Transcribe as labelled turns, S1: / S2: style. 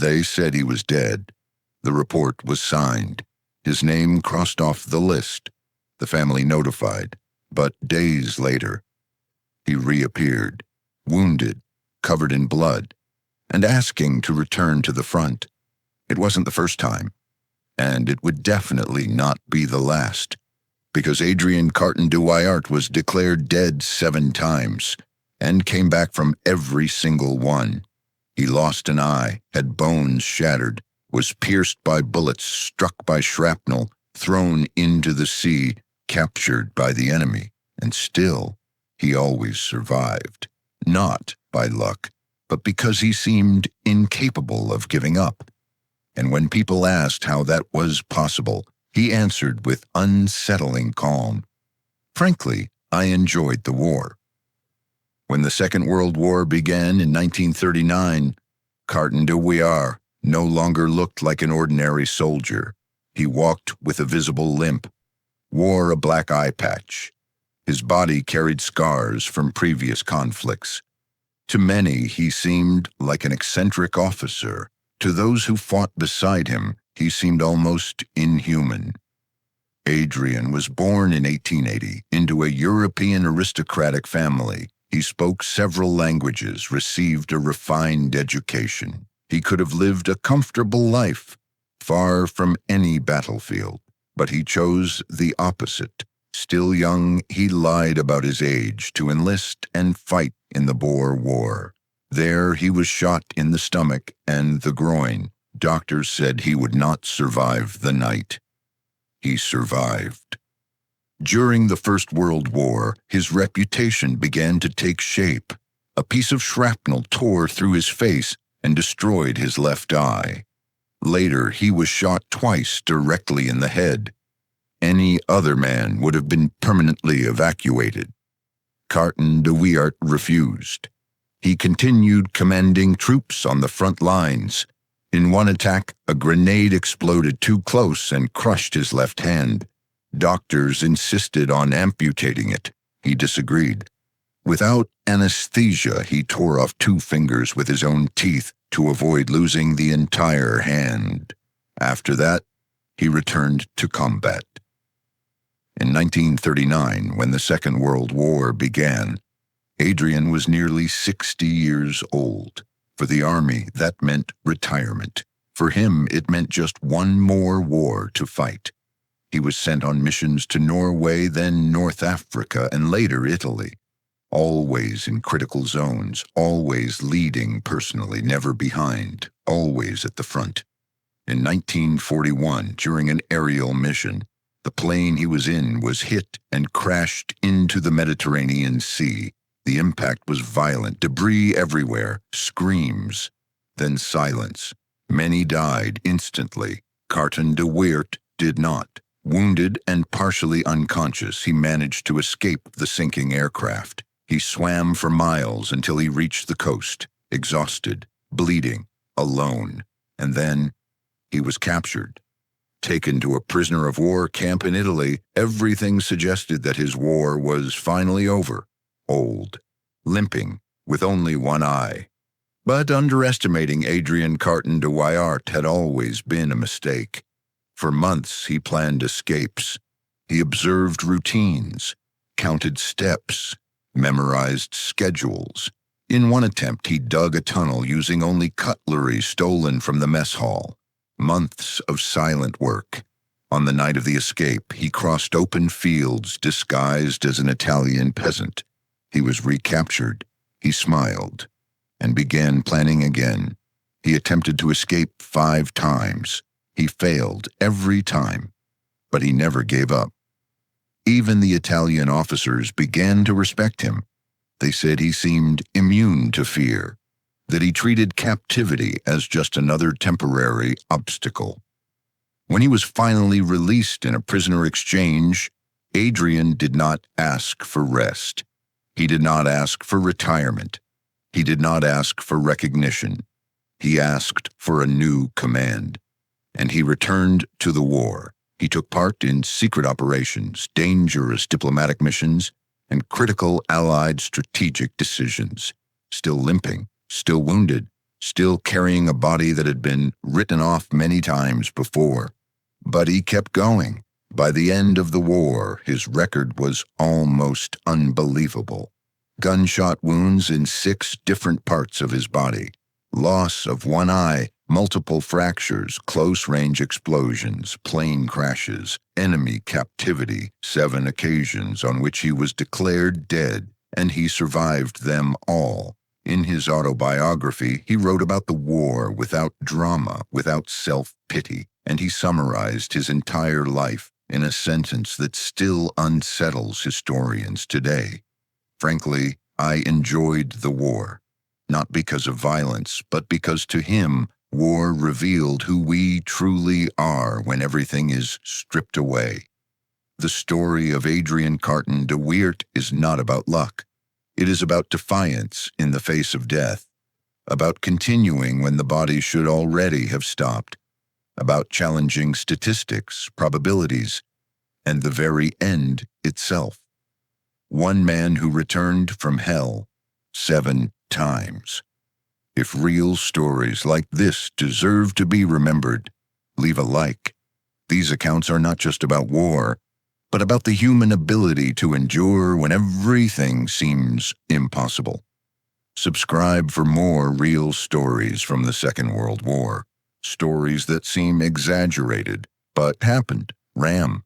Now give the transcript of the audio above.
S1: They said he was dead. The report was signed. His name crossed off the list. The family notified. But days later, he reappeared, wounded, covered in blood, and asking to return to the front. It wasn't the first time, and it would definitely not be the last, because Adrian Carton de Wyaart was declared dead 7 times and came back from every single one. He lost an eye, had bones shattered, was pierced by bullets, struck by shrapnel, thrown into the sea, captured by the enemy, and still he always survived, not by luck, but because he seemed incapable of giving up. And when people asked how that was possible, he answered with unsettling calm. Frankly, I enjoyed the war. When the Second World War began in 1939, Carton de Wyaart no longer looked like an ordinary soldier. He walked with a visible limp, wore a black eye patch. His body carried scars from previous conflicts. To many, he seemed like an eccentric officer. To those who fought beside him, he seemed almost inhuman. Adrian was born in 1880 into a European aristocratic family. He spoke several languages, received a refined education. He could have lived a comfortable life, far from any battlefield, but he chose the opposite. Still young, he lied about his age to enlist and fight in the Boer War. There he was shot in the stomach and the groin. Doctors said he would not survive the night. He survived. During the First World War, his reputation began to take shape. A piece of shrapnel tore through his face and destroyed his left eye. Later, he was shot twice directly in the head. Any other man would have been permanently evacuated. Carton de Wyaart refused. He continued commanding troops on the front lines. In one attack, a grenade exploded too close and crushed his left hand. Doctors insisted on amputating it. He disagreed. Without anesthesia, he tore off 2 fingers with his own teeth to avoid losing the entire hand. After that, he returned to combat. In 1939, when the Second World War began, Adrian was nearly 60 years old. For the Army, that meant retirement. For him, it meant just one more war to fight. He was sent on missions to Norway, then North Africa, and later Italy. Always in critical zones, always leading personally, never behind, always at the front. In 1941, during an aerial mission, the plane he was in was hit and crashed into the Mediterranean Sea. The impact was violent, debris everywhere, screams, then silence. Many died instantly. Carton de Wyaart did not. Wounded and partially unconscious, he managed to escape the sinking aircraft. He swam for miles until he reached the coast, exhausted, bleeding, alone. And then he was captured. Taken to a prisoner of war camp in Italy, everything suggested that his war was finally over. Old, limping, with only one eye. But underestimating Adrian Carton de Wyaart had always been a mistake. For months he planned escapes. He observed routines, counted steps, memorized schedules. In one attempt, he dug a tunnel using only cutlery stolen from the mess hall. Months of silent work. On the night of the escape, he crossed open fields disguised as an Italian peasant. He was recaptured. He smiled and began planning again. He attempted to escape 5 times. He failed every time, but he never gave up. Even the Italian officers began to respect him. They said he seemed immune to fear, that he treated captivity as just another temporary obstacle. When he was finally released in a prisoner exchange, Adrian did not ask for rest. He did not ask for retirement. He did not ask for recognition. He asked for a new command. And he returned to the war. He took part in secret operations, dangerous diplomatic missions, and critical Allied strategic decisions. Still limping, still wounded, still carrying a body that had been written off many times before. But he kept going. By the end of the war, his record was almost unbelievable. Gunshot wounds in 6 different parts of his body, loss of one eye, multiple fractures, close-range explosions, plane crashes, enemy captivity, 7 occasions on which he was declared dead, and he survived them all. In his autobiography, he wrote about the war without drama, without self-pity, and he summarized his entire life in a sentence that still unsettles historians today. Frankly, I enjoyed the war, not because of violence, but because to him, war revealed who we truly are when everything is stripped away. The story of Adrian Carton de Weert is not about luck. It is about defiance in the face of death, about continuing when the body should already have stopped, about challenging statistics, probabilities, and the very end itself. One man who returned from hell 7 times. If real stories like this deserve to be remembered, leave a like. These accounts are not just about war, but about the human ability to endure when everything seems impossible. Subscribe for more real stories from the Second World War, stories that seem exaggerated, but happened. Ram.